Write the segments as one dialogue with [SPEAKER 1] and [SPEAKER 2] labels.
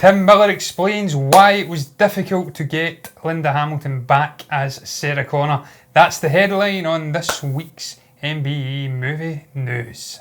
[SPEAKER 1] Tim Miller explains why it was difficult to get Linda Hamilton back as Sarah Connor. That's the headline on this week's MBE movie news.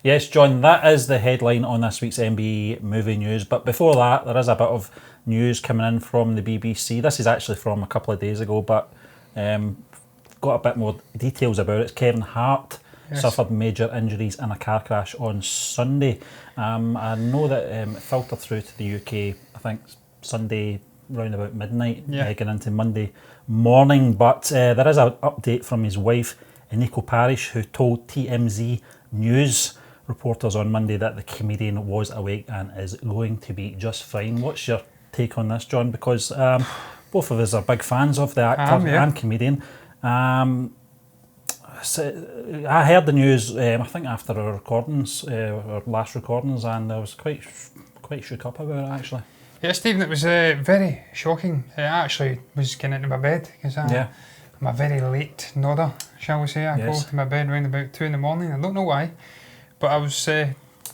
[SPEAKER 2] Yes, John, that is the headline on this week's MBE movie news. But before that, there is a bit of news coming in from the BBC. This is actually from a couple of days ago, but got a bit more details about it. Kevin Hart suffered major injuries in a car crash on Sunday. I know that it filtered through to the UK, I think Sunday round about midnight, going into Monday morning. But there is an update from his wife, Nico Parish, who told TMZ News reporters on Monday that the comedian was awake and is going to be just fine. What's your take on this, John? Because both of us are big fans of the actor and comedian. So I heard the news, I think after our recordings, our last recordings, and I was quite shook up about it, actually.
[SPEAKER 1] Yeah, Stephen, it was very shocking. I actually was getting into my bed because I'm a very late nodder, shall we say. I go to my bed around about 2 in the morning. I don't know why, but I was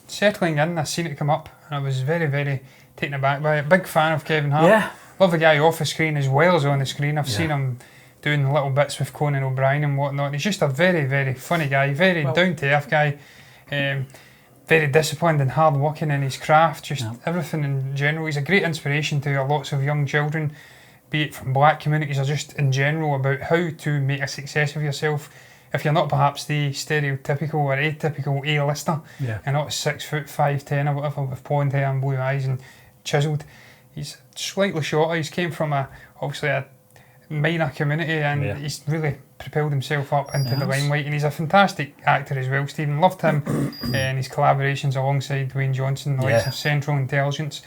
[SPEAKER 1] settling in. I seen it come up, and I was very, very taken aback by it. Big fan of Kevin Hart. Yeah. Love the guy off the screen as well as on the screen. I've seen him doing little bits with Conan O'Brien and whatnot. He's just a very, very funny guy, very down-to-earth guy, very disciplined and hard-working in his craft, just everything in general. He's a great inspiration to lots of young children, be it from black communities or just in general, about how to make a success of yourself if you're not perhaps the stereotypical or atypical A-lister, and not 6 foot 5'10" or whatever with blonde hair and blue eyes and chiselled. He's slightly shorter. He's came from obviously a minor community, and he's really propelled himself up into the limelight, and he's a fantastic actor as well. Stephen, loved him and his collaborations alongside Dwayne Johnson, the likes of Central Intelligence,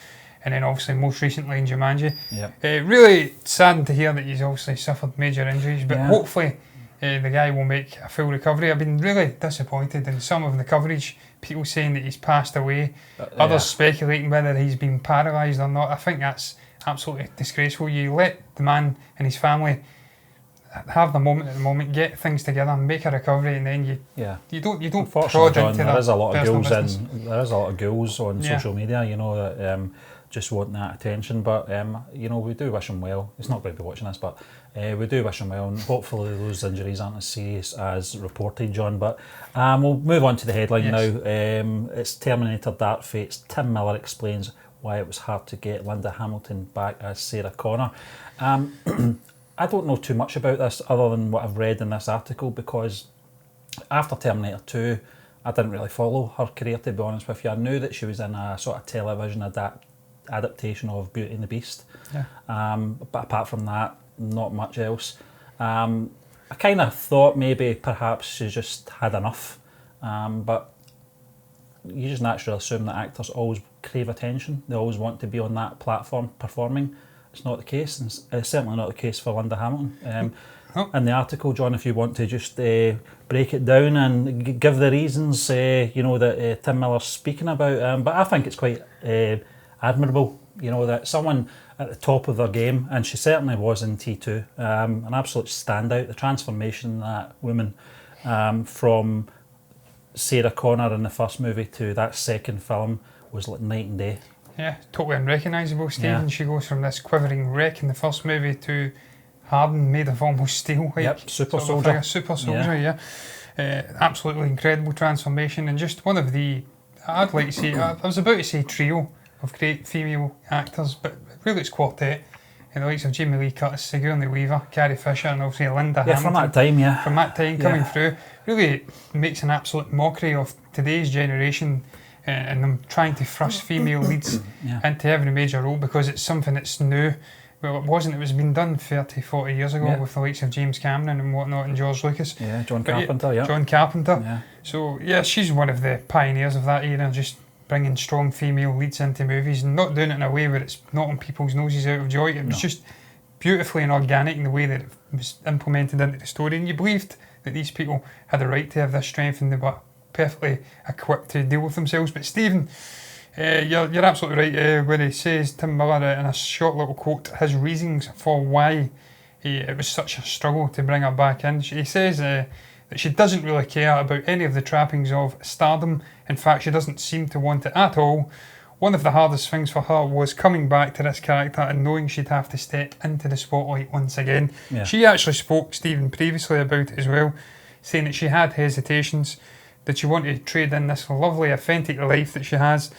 [SPEAKER 1] and then obviously most recently in Jumanji. Really saddened to hear that he's obviously suffered major injuries, but hopefully the guy will make a full recovery. I've been really disappointed in some of the coverage, people saying that he's passed away, others speculating whether he's been paralysed or not. I think that's absolutely disgraceful. You let the man and his family have the moment at the moment, get things together, make a recovery, and then you don't prod
[SPEAKER 2] John,
[SPEAKER 1] into
[SPEAKER 2] there is a lot of
[SPEAKER 1] ghouls
[SPEAKER 2] on social media, you know, that just want that attention. But you know, we do wish him well. He's not going to be watching this, but we do wish him well, and hopefully those injuries aren't as serious as reported, John. But we'll move on to the headline now. It's Terminator Dark Fates. Tim Miller explains why it was hard to get Linda Hamilton back as Sarah Connor. I don't know too much about this other than what I've read in this article, because after Terminator 2, I didn't really follow her career, to be honest with you. I knew that she was in a sort of television adaptation of Beauty and the Beast, but apart from that, not much else. I kind of thought maybe perhaps she just had enough, but you just naturally assume that actors always crave attention. They always want to be on that platform performing. It's not the case, and it's certainly not the case for Linda Hamilton. In the article, John, if you want to just break it down and give the reasons, you know, that Tim Miller's speaking about. But I think it's quite admirable, you know, that someone at the top of their game, and she certainly was in T2, an absolute standout. The transformation in that woman from Sarah Connor in the first movie to that second film was like night and day.
[SPEAKER 1] Yeah, totally unrecognisable, Stephen. She goes from this quivering wreck in the first movie to hardened, made of almost steel. Like,
[SPEAKER 2] super soldier.
[SPEAKER 1] Super soldier, absolutely incredible transformation, and just one of the, I'd like to say, I was about to say trio of great female actors, but really it's quartet. The likes of Jamie Lee Curtis, Sigourney Weaver, Carrie Fisher, and obviously Linda Hamilton.
[SPEAKER 2] From that time,
[SPEAKER 1] From that time coming through, really makes an absolute mockery of today's generation, and them trying to thrust female leads into every major role because it's something that's new. Well, it wasn't. It was been done 30, 40 years ago with the likes of James Cameron and whatnot, and George Lucas.
[SPEAKER 2] John Carpenter,
[SPEAKER 1] John Carpenter. So, she's one of the pioneers of that era, just bringing strong female leads into movies and not doing it in a way where it's not on people's noses out of joy. It was just beautifully and organic in the way that it was implemented into the story, and you believed that these people had the right to have this strength and they were perfectly equipped to deal with themselves. But Stephen, you're absolutely right when he says, Tim Miller, in a short little quote, his reasons for why it was such a struggle to bring her back in. He says the that she doesn't really care about any of the trappings of stardom. In fact, she doesn't seem to want it at all. One of the hardest things for her was coming back to this character and knowing she'd have to step into the spotlight once again. Yeah. She actually spoke, Stephen, previously about it as well, saying that she had hesitations, that she wanted to trade in this lovely, authentic life that she has.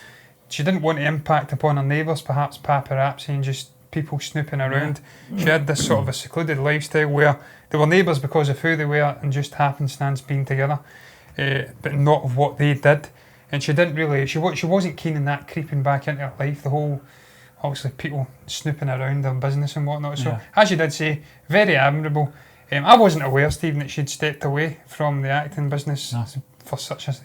[SPEAKER 1] She didn't want to impact upon her neighbours, perhaps paparazzi and just people snooping around. She had this sort of a secluded lifestyle where they were neighbours because of who they were and just happenstance being together, but not of what they did. And she didn't really, she wasn't keen on that creeping back into her life, the whole, obviously, people snooping around their business and whatnot. So, as you did say, very admirable. I wasn't aware, Stephen, that she'd stepped away from the acting business for such a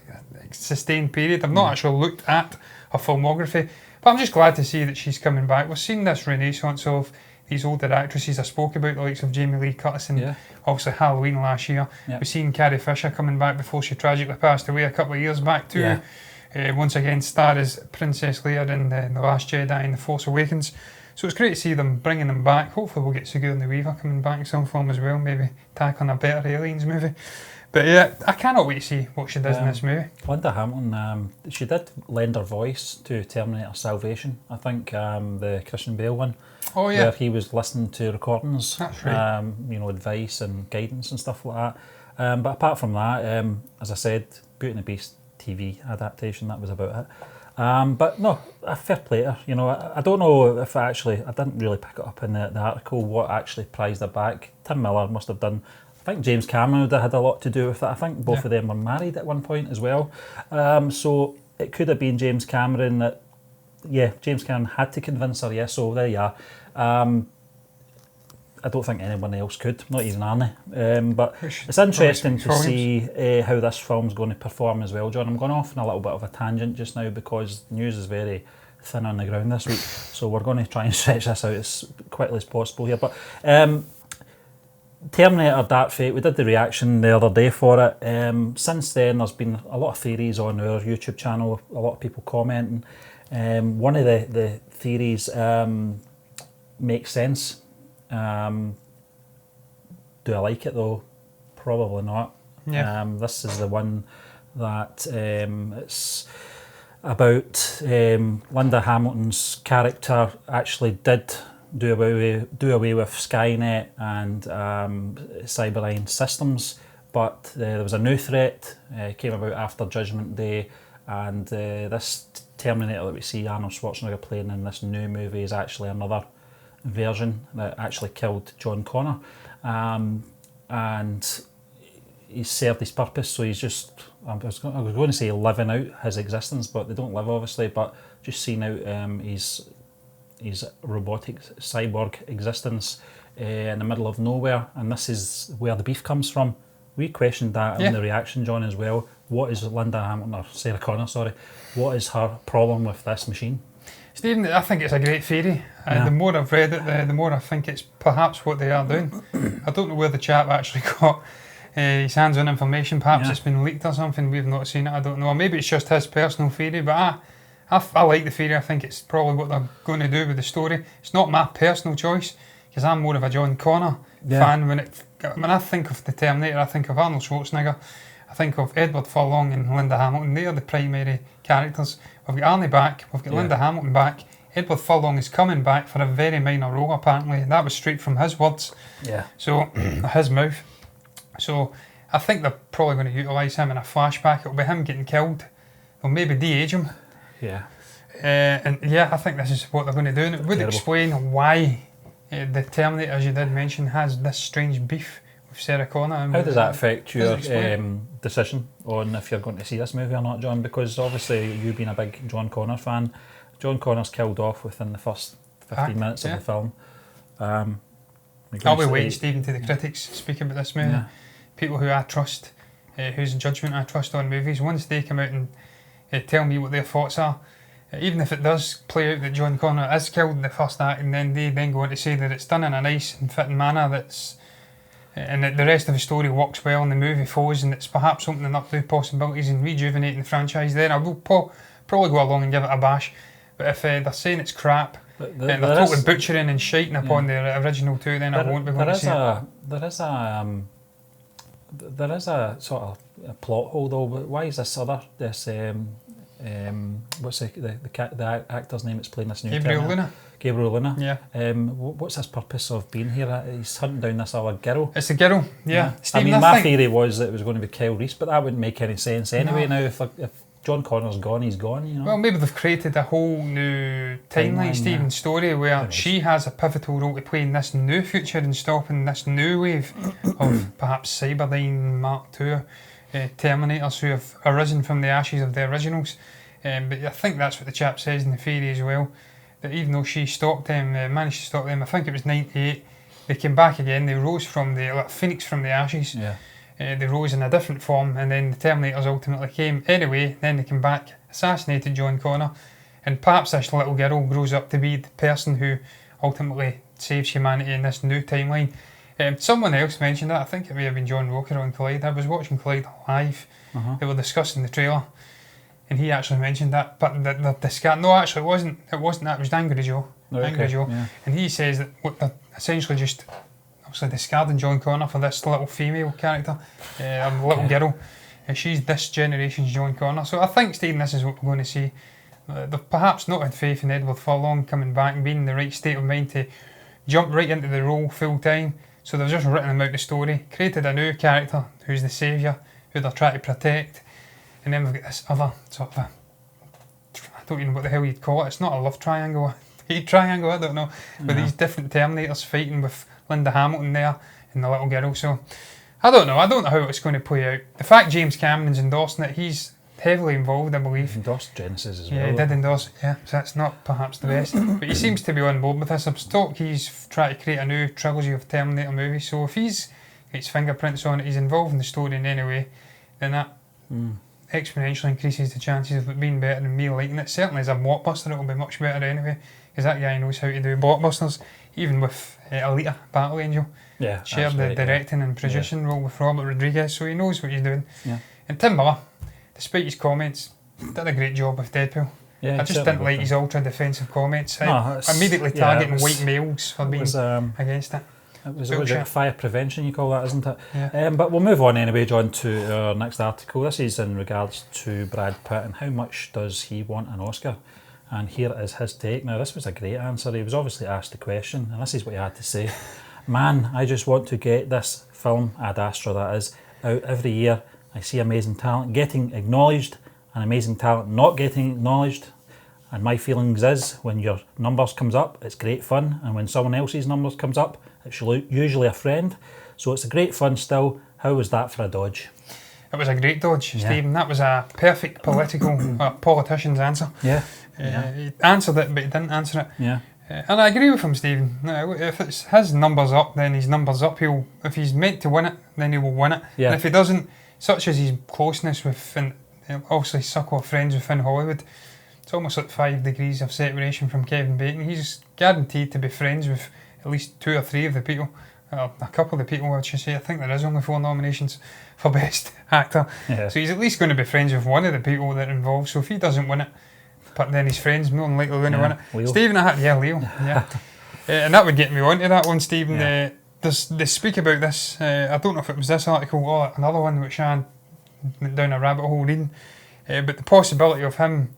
[SPEAKER 1] sustained period. I've not actually looked at her filmography, but I'm just glad to see that she's coming back. We're seeing this renaissance of these older actresses I spoke about, the likes of Jamie Lee Curtis and obviously Halloween last year. We've seen Carrie Fisher coming back before she tragically passed away a couple of years back too. Once again, star as Princess Leia in The Last Jedi and The Force Awakens. So it's great to see them bringing them back. Hopefully we'll get Sigourney Weaver coming back in some form as well, maybe tack on a better Aliens movie. But yeah, I cannot wait to see what she does in this movie.
[SPEAKER 2] Linda Hamilton, she did lend her voice to Terminator Salvation, I think, the Christian Bale one.
[SPEAKER 1] Oh yeah.
[SPEAKER 2] Where he was listening to recordings,
[SPEAKER 1] that's right.
[SPEAKER 2] Advice and guidance and stuff like that. But apart from that, as I said, Beauty and the Beast TV adaptation, that was about it. But no, a fair play to her. I don't know if I didn't really pick it up in the article what actually prized her back. Tim Miller must have done. I think James Cameron would have had a lot to do with it. I think both of them were married at one point as well. So it could have been James Cameron that, James Cameron had to convince her, so there you are. I don't think anyone else could, not even Arnie. But it's interesting to see how this film's going to perform as well, John. I'm going off on a little bit of a tangent just now because news is very thin on the ground this week. So we're going to try and stretch this out as quickly as possible here. But Terminator Dark Fate, we did the reaction the other day for it. Since then, there's been a lot of theories on our YouTube channel, a lot of people commenting. One of the theories makes sense. Do I like it though? Probably not. This is the one that it's about Linda Hamilton's character actually did do away with Skynet and Cyberdyne systems, but there was a new threat came about after Judgment Day, and this Terminator that we see Arnold Schwarzenegger playing in this new movie is actually another version that actually killed John Connor, and he's served his purpose, so he's just, I was going to say living out his existence, but they don't live obviously, but just seeing out his robotic cyborg existence in the middle of nowhere. And this is where the beef comes from. We questioned that in the reaction, John, as well. What is Linda Hamilton, or Sarah Connor, what is her problem with this machine?
[SPEAKER 1] Stephen, I think it's a great theory. The more I've read it, the more I think it's perhaps what they are doing. I don't know where the chap actually got his hands on information. Perhaps it's been leaked or something, we've not seen it, I don't know. Or maybe it's just his personal theory, but I like the theory. I think it's probably what they're going to do with the story. It's not my personal choice, because I'm more of a John Connor fan. When I think of the Terminator, I think of Arnold Schwarzenegger, I think of Edward Furlong and Linda Hamilton. They are the primary characters. We've got Arnie back, we've got Linda Hamilton back. Edward Furlong is coming back for a very minor role apparently. That was straight from his words. So, his mouth. So, I think they're probably going to utilise him in a flashback. It'll be him getting killed. They'll maybe de-age him. I think this is what they're going to do. And it would explain why the Terminator, as you did mention, has this strange beef with Sarah Connor.
[SPEAKER 2] How does that affect your decision on if you're going to see this movie or not, John? Because obviously you being a big John Connor fan, John Connor's killed off within the first 15 minutes of the film.
[SPEAKER 1] I'll be waiting, Stephen, to the critics speak about this movie. People who I trust, whose judgment I trust on movies, once they come out and tell me what their thoughts are, even if it does play out that John Connor is killed in the first act, and then they then go on to say that it's done in a nice and fitting manner, and that the rest of the story works well and the movie flows, and it's perhaps opening up new possibilities and rejuvenating the franchise, then I will probably go along and give it a bash. But if they're saying it's crap, and they're totally butchering and shiting upon the original two, then I won't be going to see it.
[SPEAKER 2] There is There is a sort of a plot hole though. But why is this what's the actor's name that's playing this new Gabriel Luna?
[SPEAKER 1] Yeah.
[SPEAKER 2] What's his purpose of being here? He's hunting down this other girl.
[SPEAKER 1] It's a girl, yeah. Stephen,
[SPEAKER 2] I mean, my theory was that it was going to be Kyle Reese, but that wouldn't make any sense anyway.
[SPEAKER 1] No.
[SPEAKER 2] Now, if John Connor's gone, he's gone, you know.
[SPEAKER 1] Well, maybe they've created a whole new timeline, Stephen's story, where she has a pivotal role to play in this new future and stopping this new wave of perhaps Cyberdyne Mark II Terminators who have arisen from the ashes of the originals. But I think that's what the chap says in the theory as well, that even though she stopped them, managed to stop them, I think it was 98, they came back again, they rose from like phoenix from the ashes.
[SPEAKER 2] Yeah.
[SPEAKER 1] They rose in a different form, and then the Terminators ultimately came anyway. Then they came back, assassinated John Connor, and perhaps this little girl grows up to be the person who ultimately saves humanity in this new timeline. Someone else mentioned that, I think it may have been John Roker on Collide. I was watching Collide live, They were discussing the trailer, and he actually mentioned that, but the discard. No, actually, it wasn't that. It was Angry Joe. Angry Joe, and he says that what they're essentially just obviously discarding John Connor for this little female character, little girl. She's this generation's John Connor. So I think, Stephen, this is what we're going to see. They've perhaps not had faith in Edward Furlong coming back and being in the right state of mind to jump right into the role full time. So they've just written him out the story, created a new character who's the saviour, who they're trying to protect. And then we've got this other sort of I don't even know what the hell you'd call it. It's not a love triangle, a hate triangle, I don't know. With these different Terminators fighting with Linda Hamilton there and the little girl. So I don't know how it's going to play out. The fact James Cameron's endorsing it, he's heavily involved, I believe.
[SPEAKER 2] He endorsed Genesis as well.
[SPEAKER 1] Yeah, he did endorse it, so that's not perhaps the best. But he seems to be on board with this. I'm talk he's trying to create a new trilogy of Terminator movies. So if he's got his fingerprints on it, he's involved in the story in any way, then that exponentially increases the chances of it being better than me liking it. Certainly as a blockbuster, it'll be much better anyway, because that guy knows how to do blockbusters, even with Alita, Battle Angel.
[SPEAKER 2] Yeah,
[SPEAKER 1] shared the directing and producing role with Robert Rodriguez, so he knows what he's doing.
[SPEAKER 2] Yeah.
[SPEAKER 1] And Tim Miller, despite his comments, did a great job with Deadpool.
[SPEAKER 2] Yeah,
[SPEAKER 1] I just didn't like his ultra-defensive comments.
[SPEAKER 2] No,
[SPEAKER 1] immediately targeting white males for being against it.
[SPEAKER 2] It was fire prevention, you call that, isn't it?
[SPEAKER 1] Yeah.
[SPEAKER 2] But we'll move on anyway, John, to our next article. This is in regards to Brad Pitt and how much does he want an Oscar? And here is his take. Now, this was a great answer. He was obviously asked the question, and this is what he had to say. Man, I just want to get this film, Ad Astra that is, out every year. I see amazing talent getting acknowledged and amazing talent not getting acknowledged. And my feelings is, when your numbers comes up, it's great fun. And when someone else's numbers comes up, it's usually a friend. So it's a great fun still. How was that for a dodge?
[SPEAKER 1] It was a great dodge, Stephen. That was a perfect politician's answer.
[SPEAKER 2] Yeah.
[SPEAKER 1] He answered it, but he didn't answer it.
[SPEAKER 2] Yeah.
[SPEAKER 1] And I agree with him, Stephen. If it's his numbers up, then his numbers up. If he's meant to win it, then he will win it.
[SPEAKER 2] Yeah.
[SPEAKER 1] And if he doesn't, such as his closeness with, and obviously circle of friends within Hollywood, it's almost like 5 degrees of separation from Kevin Bacon. He's guaranteed to be friends with at least 2 or 3 of the people, a couple of the people, I should say. I think there is only 4 nominations for Best Actor. Yeah. So he's at least going to be friends with one of the people that are involved. So if he doesn't win it, but then his friends more than likely going to win it.
[SPEAKER 2] Leo.
[SPEAKER 1] Stephen, Leo. Yeah. And that would get me onto that one, Stephen.
[SPEAKER 2] Yeah.
[SPEAKER 1] They speak about this. I don't know if it was this article or another one which I went down a rabbit hole reading. But the possibility of him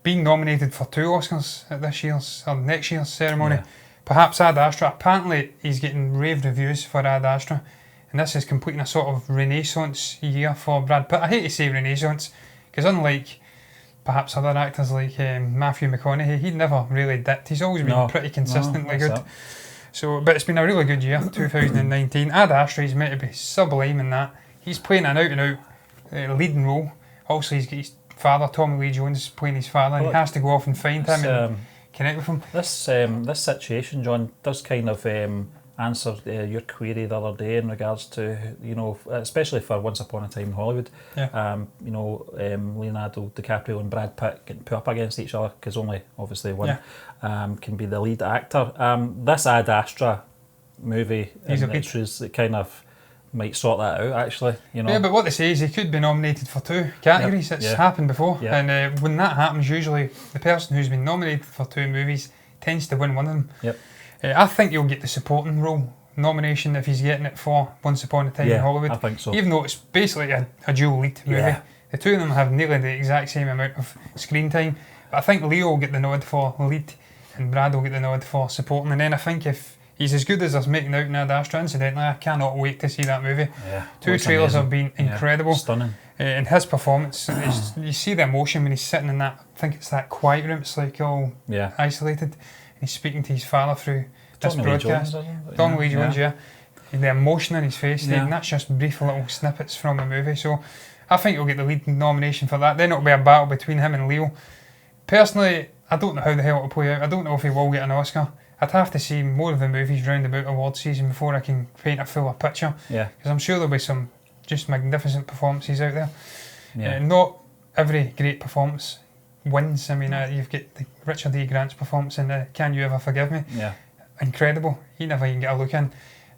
[SPEAKER 1] being nominated for 2 Oscars at this year's or next year's ceremony. Yeah. Perhaps Ad Astra. Apparently he's getting rave reviews for Ad Astra, and this is completing a sort of renaissance year for Brad Pitt. I hate to say renaissance, because unlike perhaps other actors like Matthew McConaughey, he never really dipped. He's always been pretty consistently good. So, but it's been a really good year, 2019. Ad Astra, he's meant to be sublime in that. He's playing an out-and-out leading role. Also, he's got his father, Tommy Lee Jones, playing his father, and he has to go off and find him and connect with him.
[SPEAKER 2] This situation, John, does kind of answer your query the other day in regards to, especially for Once Upon a Time in Hollywood, Leonardo DiCaprio and Brad Pitt getting put up against each other, because only obviously one can be the lead actor. This Ad Astra movie, it kind of might sort that out, actually.
[SPEAKER 1] Yeah, but what they say is he could be nominated for 2 categories. It's happened before, and when that happens, usually the person who's been nominated for 2 movies tends to win one of them.
[SPEAKER 2] Yep.
[SPEAKER 1] I think you'll get the supporting role nomination if he's getting it for Once Upon a Time in Hollywood.
[SPEAKER 2] I think so.
[SPEAKER 1] Even though it's basically a dual lead movie.
[SPEAKER 2] Yeah.
[SPEAKER 1] The two of them have nearly the exact same amount of screen time. But I think Leo will get the nod for lead and Brad will get the nod for supporting. And then I think if he's as good as us making out in Ad Astra, incidentally, I cannot wait to see that movie.
[SPEAKER 2] Yeah,
[SPEAKER 1] Two trailers have been incredible.
[SPEAKER 2] Yeah, stunning.
[SPEAKER 1] And his performance, you see the emotion when he's sitting in that, I think it's that quiet room, it's like all isolated. And he's speaking to his father through this broadcast. Don Lee Jones, yeah. And the emotion in his face, and that's just brief little snippets from the movie. So I think he'll get the lead nomination for that. Then it'll be a battle between him and Leo. Personally, I don't know how the hell it'll play out. I don't know if he will get an Oscar. I'd have to see more of the movies round about award season before I can paint a fuller picture. Yeah. Because I'm sure there'll be some just magnificent performances out there. Yeah. Not every great performance wins. I mean, you've got the Richard E. Grant's performance in Can You Ever Forgive Me? Yeah. Incredible. He never even get a look in.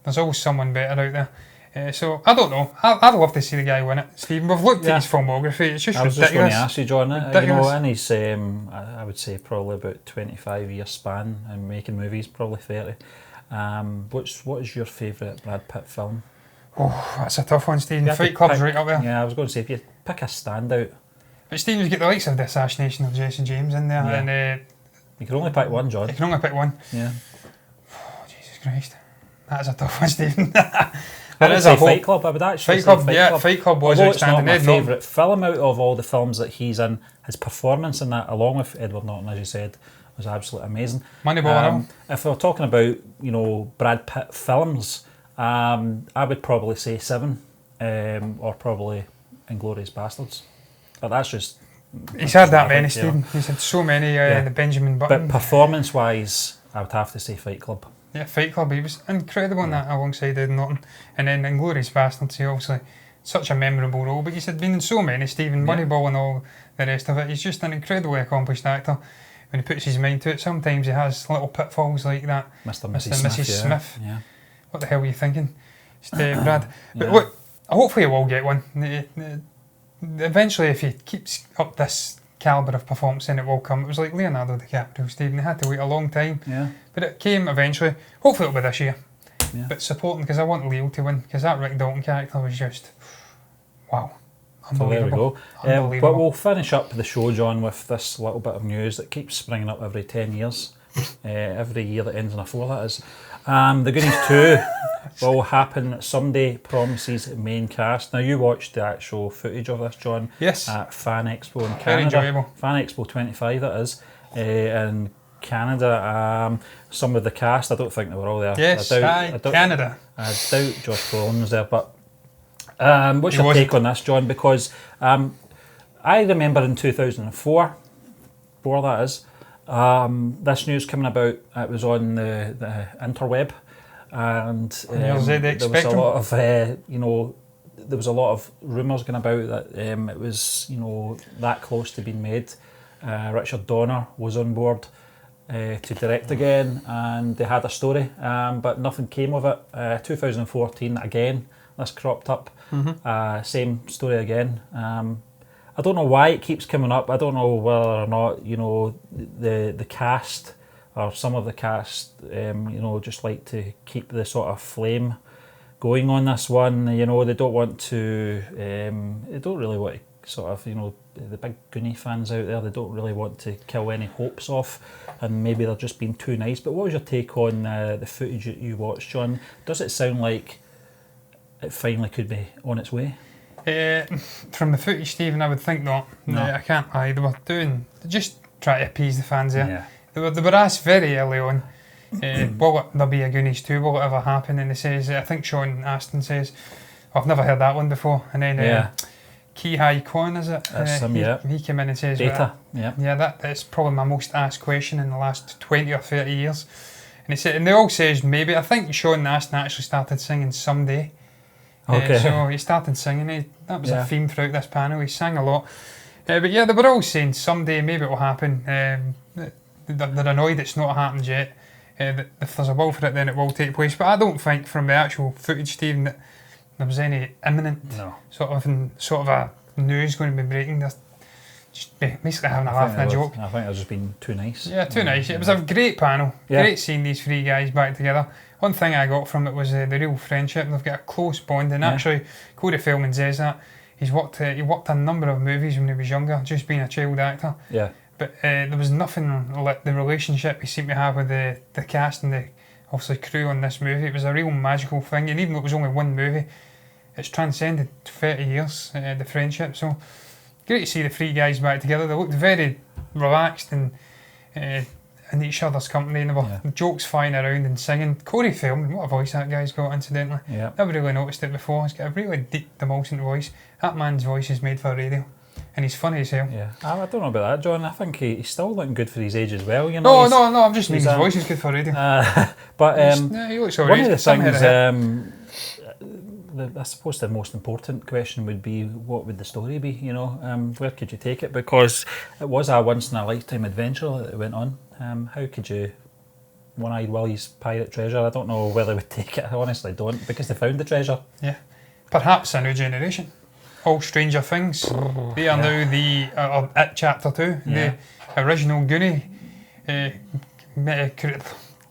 [SPEAKER 1] There's always someone better out there. So, I don't know. I'd love to see the guy win it, Stephen. We've looked at his filmography. It's just ridiculous. I was just going to ask
[SPEAKER 2] you, John. You know, in his, I would say probably about 25-year span in making movies, probably 30. What is your favourite Brad Pitt film?
[SPEAKER 1] Oh, that's a tough one, Stephen. Fight Club's right up there.
[SPEAKER 2] Yeah, I was going to say, if you pick a standout.
[SPEAKER 1] But Stephen, you've got the likes of The Assassination of Jesse James in there. Yeah. And,
[SPEAKER 2] you can only pick one, John.
[SPEAKER 1] You can only pick one.
[SPEAKER 2] Yeah.
[SPEAKER 1] Oh, Jesus Christ. That's a tough one, Stephen.
[SPEAKER 2] There is a Fight Club. I would actually say Fight Club.
[SPEAKER 1] Fight Club was
[SPEAKER 2] although
[SPEAKER 1] outstanding.
[SPEAKER 2] It's not my favourite film out of all the films that he's in. His performance in that, along with Edward Norton, as you said, was absolutely amazing.
[SPEAKER 1] Moneyball.
[SPEAKER 2] If we're talking about, you know, Brad Pitt films, I would probably say Seven, or probably Inglourious Bastards. But that's just.
[SPEAKER 1] He's had that many, Stephen. He's had so many. The Benjamin Button.
[SPEAKER 2] But performance-wise, I would have to say Fight Club.
[SPEAKER 1] Yeah, Fight Club, he was incredible in that alongside Ed Norton. And then Inglourious Bastards, he obviously such a memorable role, but he's been in so many, Stephen, Moneyball and all the rest of it. He's just an incredibly accomplished actor. When he puts his mind to it, sometimes he has little pitfalls like that.
[SPEAKER 2] Mr. and Mrs.
[SPEAKER 1] Smith. Yeah. What the hell were you thinking? Brad. But look, hopefully he will get one. Eventually, if he keeps up this calibre of performance, then it will come. It was like Leonardo DiCaprio, Stephen. They had to wait a long time. Yeah. But it came eventually. Hopefully it'll be this year. Yeah. But supporting, because I want Leo to win, because that Rick Dalton character was just, wow. Unbelievable.
[SPEAKER 2] So there we go. But we'll finish up the show, John, with this little bit of news that keeps springing up every 10 years. Every year that ends in a 4, that is. The Goonies 2 will happen someday, promises main cast. Now, you watched the actual footage of this, John.
[SPEAKER 1] Yes.
[SPEAKER 2] At Fan Expo in Canada.
[SPEAKER 1] Very enjoyable.
[SPEAKER 2] Fan Expo 25, that is. In Canada. Some of the cast, I don't think they were all there.
[SPEAKER 1] Yes, Canada.
[SPEAKER 2] I doubt Josh Brolin was there, but what's your take on this, John? Because I remember in 2004, that is, this news coming about, it was on the interweb, and there was a lot of, there was a lot of rumours going about that it was, that close to being made. Richard Donner was on board to direct again, and they had a story, but nothing came of it. 2014 again, this cropped up, same story again. I don't know why it keeps coming up. I don't know whether or not the cast or some of the cast just like to keep the sort of flame going on this one. They don't want to. They don't really want to sort of the big Goonie fans out there. They don't really want to kill any hopes off, and maybe they're just being too nice. But what was your take on the footage that you watched, John? Does it sound like it finally could be on its way?
[SPEAKER 1] From the footage, Stephen, I would think not. No. I can't lie. They just try to appease the fans there. Yeah. They were asked very early on, will there be a Goonies 2? Will it ever happen? And they says, I think Sean Astin says, I've never heard that one before. And then Ki-Hai Kwan, is it? He came in and says, that's probably my most asked question in the last 20 or 30 years. And they all says maybe. I think Sean Astin actually started singing Someday. Okay. So he started singing. That was a theme throughout this panel. He sang a lot. But yeah, they were all saying someday maybe it will happen. They're annoyed it's not happened yet. If there's a will for it, then it will take place. But I don't think from the actual footage, Stephen, that there was any imminent sort of a news going to be breaking. They're just basically having a laugh and a joke.
[SPEAKER 2] I think they've just been too nice.
[SPEAKER 1] Yeah, too nice. It was a great panel. Great seeing these three guys back together. One thing I got from it was the real friendship. They've got a close bond, and actually, Corey Feldman says that he worked a number of movies when he was younger, just being a child actor.
[SPEAKER 2] Yeah.
[SPEAKER 1] But there was nothing like the relationship he seemed to have with the cast and the obviously crew on this movie. It was a real magical thing, and even though it was only one movie, it's transcended 30 years, the friendship. So great to see the three guys back together. They looked very relaxed and in each other's company, and there were jokes flying around and singing. Corey Feldman, what a voice that guy's got, incidentally.
[SPEAKER 2] Yeah.
[SPEAKER 1] Never really noticed it before. He's got a really deep, emulsient voice. That man's voice is made for radio. And he's funny as hell.
[SPEAKER 2] Yeah, I don't know about that, John. I think he's still looking good for his age as well. You know.
[SPEAKER 1] No. I'm just meaning his voice is good for radio.
[SPEAKER 2] But
[SPEAKER 1] he looks all
[SPEAKER 2] one
[SPEAKER 1] right.
[SPEAKER 2] of the things, I suppose the most important question would be, what would the story be? You know, where could you take it? Because it was a once in a lifetime adventure that went on. How could you? One-Eyed Willie's pirate treasure. I don't know where they would take it. I honestly don't, because they found the treasure.
[SPEAKER 1] Yeah, perhaps a new generation. All Stranger Things. They are now the It Chapter 2, the original Goonie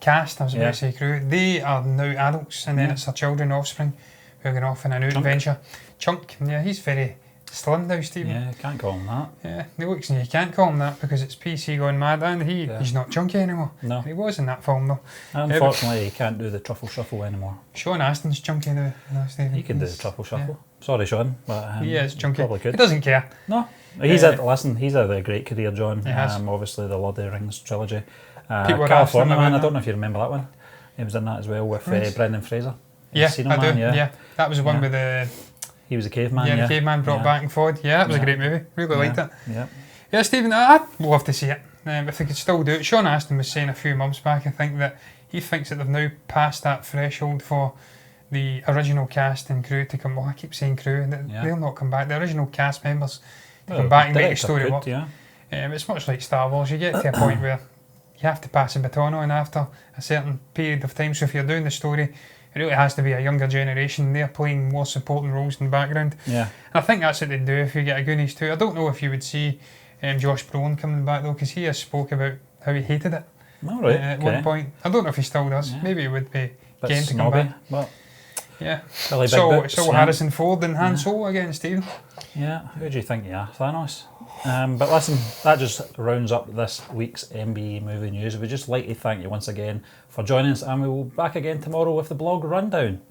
[SPEAKER 1] cast, I was about to say crew. They are now adults, and then it's their children, offspring, who are going off on a new adventure. Chunk, he's very slim now, Stephen.
[SPEAKER 2] Yeah, can't call him that.
[SPEAKER 1] Yeah, he looks, you can't call him that because it's PC gone mad, and he's not chunky anymore.
[SPEAKER 2] No.
[SPEAKER 1] He was in that film though.
[SPEAKER 2] Unfortunately, he can't do the truffle shuffle anymore.
[SPEAKER 1] Sean Astin's chunky now, Stephen.
[SPEAKER 2] He can do the truffle shuffle. Sorry, Sean, but
[SPEAKER 1] he is chunky.
[SPEAKER 2] Probably could.
[SPEAKER 1] He doesn't care.
[SPEAKER 2] No, he's had a great career, John.
[SPEAKER 1] He has.
[SPEAKER 2] Obviously, the Lord of the Rings trilogy.
[SPEAKER 1] California
[SPEAKER 2] Man, I don't know if you remember that one. He was in that as well with Brendan Fraser.
[SPEAKER 1] Yeah, I do. Yeah, that was the one with the.
[SPEAKER 2] He was a caveman.
[SPEAKER 1] Yeah, the caveman brought back and forward. Yeah, that was a great movie. Really liked it. Yeah, Stephen, I'd love to see it. If they could still do it. Sean Astin was saying a few months back, I think, that he thinks that they've now passed that threshold for the original cast and crew to come. Well, I keep saying crew, they'll not come back. The original cast members to come back and make the story work. It's much like Star Wars. You get to a point where you have to pass the baton on after a certain period of time. So if you're doing the story, it really has to be a younger generation. They're playing more supporting roles in the background. Yeah. And I think that's what they do if you get a Goonies too. I don't know if you would see Josh Brolin coming back though, because he has spoke about how he hated it at one point. I don't know if he still does. Yeah. Maybe it would be game to come back. But yeah. So Harrison Ford and Han Solo again, Stephen.
[SPEAKER 2] Yeah. Who do you think you are, Thanos? But listen, that just rounds up this week's MBE movie news. We'd just like to thank you once again for joining us, and we will be back again tomorrow with the blog rundown.